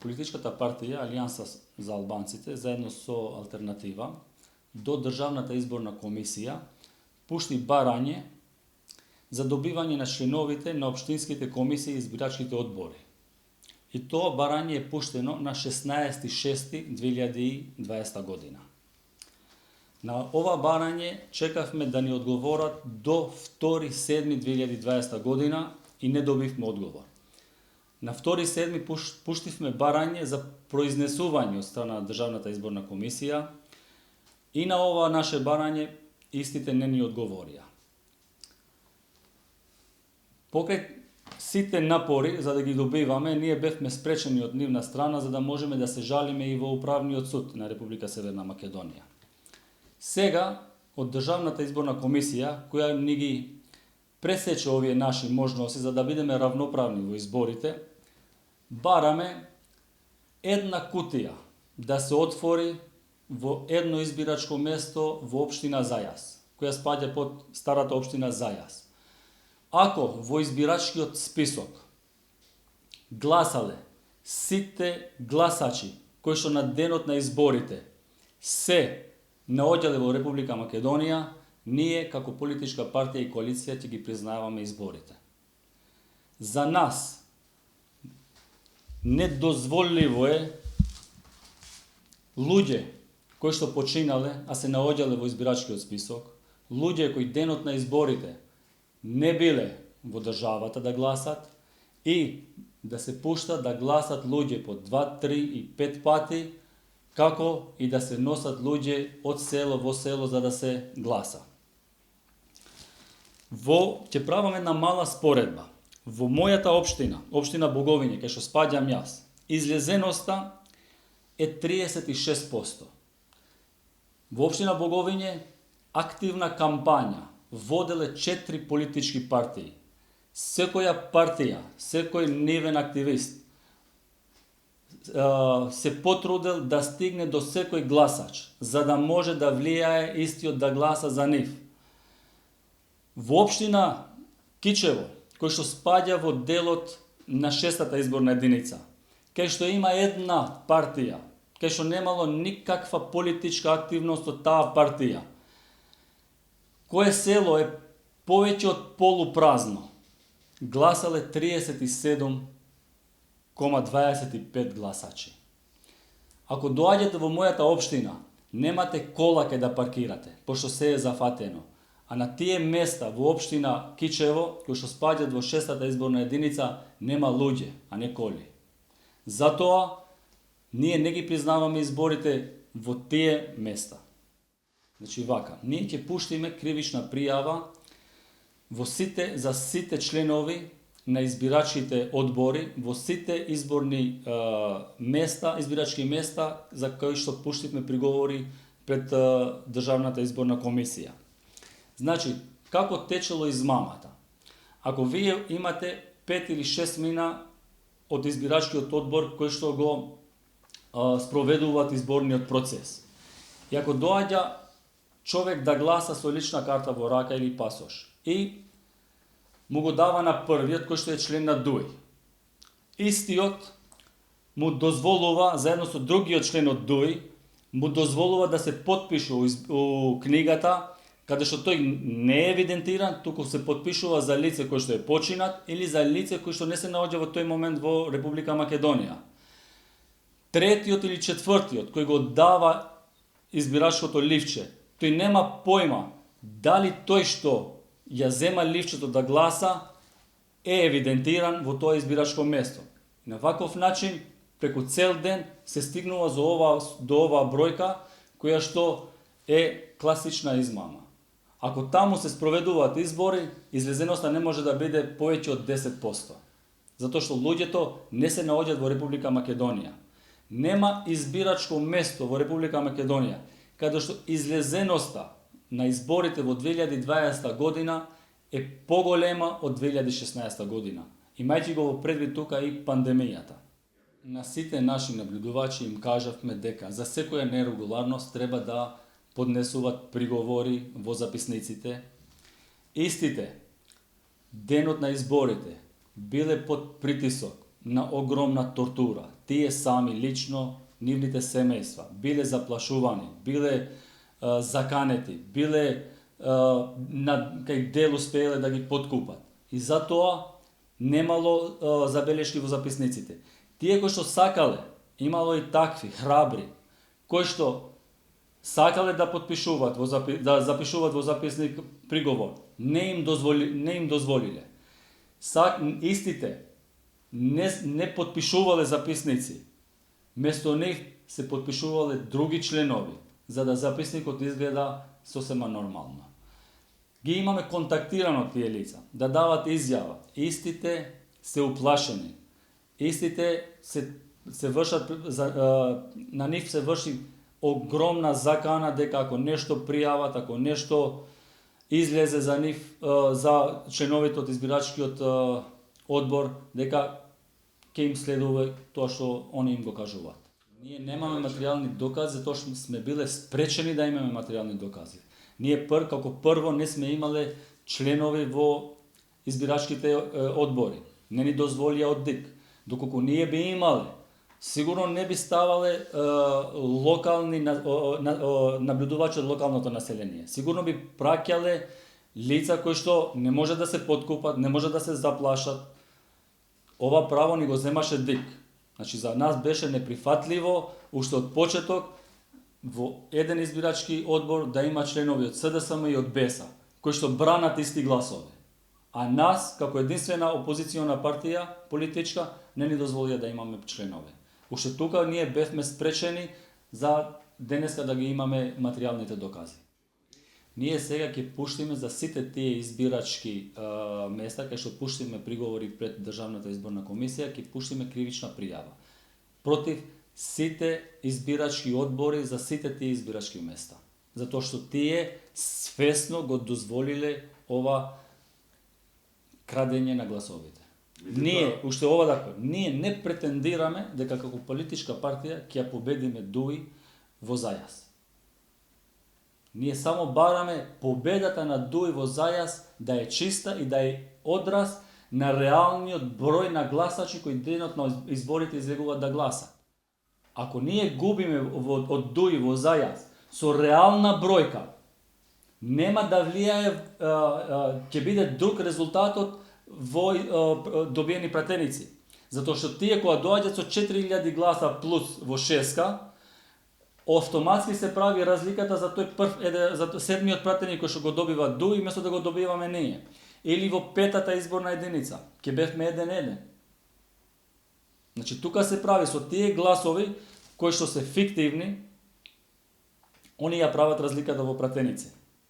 Политичката партија Алијанса за албанците, заедно со Алтернатива, до Државната изборна комисија пушти барање за добивање на членовите на општинските комисии и избирачките одбори. И тоа барање е пуштено на 16.6.2020 година. На ова барање чекавме да ни одговорат до 2.7.2020 година и не добивме одговор. На 2.7. пуштивме барање за произнесување од страна на Државната изборна комисија и на ова наше барање истите не ни одговорија. Покрај сите напори за да ги добиваме, ние бевме спречени од нивна страна за да можеме да се жалиме и во Управниот суд на Република Северна Македонија. Сега, од Државната изборна комисија, која ни ги пресече овие наши можности за да бидеме равноправни во изборите, бараме една кутија да се отвори во едно избирачко место во општина Зајас, која спаѓа под старата општина Зајас. Ако во избирачкиот список гласале сите гласачи кои што на денот на изборите се наоѓале во Република Македонија, ние како политичка партија и коалиција ќе ги признаваме изборите. За нас недозволиво е луѓе кои што починале, а се наоѓале во избирачкиот список, луѓе кои денот на изборите не биле во државата да гласат и да се пушта да гласат луѓе по 2, 3 и 5 пати, како и да се носат луѓе од село во село за да се гласа. Ќе правам една мала споредба. Во мојата општина, општина Боговиње, кај што спаѓам јас, излезеноста е 36%. Во општина Боговиње активна кампања воделе 4 политички партии. Секоја партија, секој нивен активист се потрудел да стигне до секој гласач, за да може да влијае истиот да гласа за нив. Во општина Кичево, кој што спаѓа во делот на 6-та изборна единица, кај што има една партија, кај што немало никаква политичка активност од таа партија, кое село е повеќе од полупразно, гласале 37,25 гласачи. Ако доаѓате во мојата општина, немате кола кај да паркирате, пошто се е зафатено. А на тие места во општина Кичево, кои што спаѓаат во 6-та изборна единица, нема луѓе, а не коли. Затоа, ние не ги признаваме изборите во тие места. Значи вака, ние ќе пуштиме кривична пријава за сите членови на избирачките одбори, во сите изборни избирачки места за кои што пуштивме приговори пред Државната изборна комисија. Значи, како течело измамата? Ако вие имате 5 или 6 мина од избирачкиот одбор кој што го спроведуваат изборниот процес, и ако доаѓа човек да гласа со лична карта во рака или пасош и му го дава на првиот кој што е член на ДУИ, истиот му дозволува, заедно со другиот член од ДУИ, му дозволува да се потпише у книгата, каде што тој не е евидентиран, туку се потпишува за лице кој што е починат или за лице кој што не се наоѓа во тој момент во Република Македонија. Третиот или четвртиот кој го дава избирачкото ливче, тој нема појма дали тој што ја зема ливчето да гласа е евидентиран во тоа избирачко место. На ваков начин, преку цел ден се стигнува до оваа бројка која што е класична измама. Ако таму се спроведуваат избори, излезеноста не може да биде повеќе од 10%. Затоа што луѓето не се наоѓаат во Република Македонија. Нема избирачко место во Република Македонија каде што излезеноста на изборите во 2020 година е поголема од 2016 година. Имајќи го во предвид тука и пандемијата. На сите наши наблюдувачи им кажавме дека за секоја нерегуларност треба да поднесуваат приговори во записниците. Истите, денот на изборите, биле под притисок на огромна тортура. Тие сами лично, нивните семејства, биле заплашувани, биле заканети, биле кај дел успееле да ги подкупат. И затоа немало забелешки во записниците. Тие кои што сакале, имало и такви храбри, кои што сакале да подпишуваат да запишуваат во записник приговор, не им дозволиле. Истите не подпишувале записници. Место нив се подпишувале други членови, за да записникот изгледа сосема нормално. Ги имаме контактирано тие лица, да дават изјава. Истите се уплашени. Истите се вршат, на нив се врши огромна закана дека ако нешто пријават, ако нешто излезе за нив, за членовите од избирачкиот одбор, дека ќе им следува тоа што они им го кажуваат. Ние немаме материјални докази, затоа што сме биле спречени да имаме материјални докази. Ние како прво не сме имале членови во избирачките одбори. Не ни дозволија од ДИК. Доколку ние би имале, сигурно не би ставале локални наблюдувачи од локалното население. Сигурно би праќале лица кои што не може да се подкупат, не може да се заплашат. Ова право ни го земаше ДИК. Значи за нас беше неприфатливо уште од почеток во еден избирачки одбор да има членови од СДСМ и од БЕСА, кои што бранат исти гласови. А нас, како единствена опозициона партија, политичка, не ни дозволија да имаме членови. Уште тука ние бевме спречени за денеска да ги имаме материјалните докази. Ние сега ќе пуштиме за сите тие избирачки места, кај што пуштиме приговори пред Државната изборна комисија, ќе пуштиме кривична пријава против сите избирачки одбори за сите тие избирачки места. Затоа што тие свесно го дозволиле ова крадење на гласовите. Ние, уште ова така, ние не претендираме дека како политичка партија ќе ја победиме ДУИ во зајас. Ние само бараме победата на ДУИ во зајас да е чиста и да е одраз на реалниот број на гласачи кои денот на изборите излегуваат да гласат. Ако ние губиме од ДУИ во зајас со реална бројка, нема да влијае, ќе биде друг резултатот во добиени пратеници. Затоа што тие кога доаѓаат со 4000 гласа плюс во шеска, автоматски се прави разликата за тој за седмиот пратеник кој што го добива ДУИ место да го добиваме ние. Или во петата изборна единица, ќе бевме 1-1. Значи тука се прави со тие гласови кои што се фиктивни, они ја прават разликата во пратеници.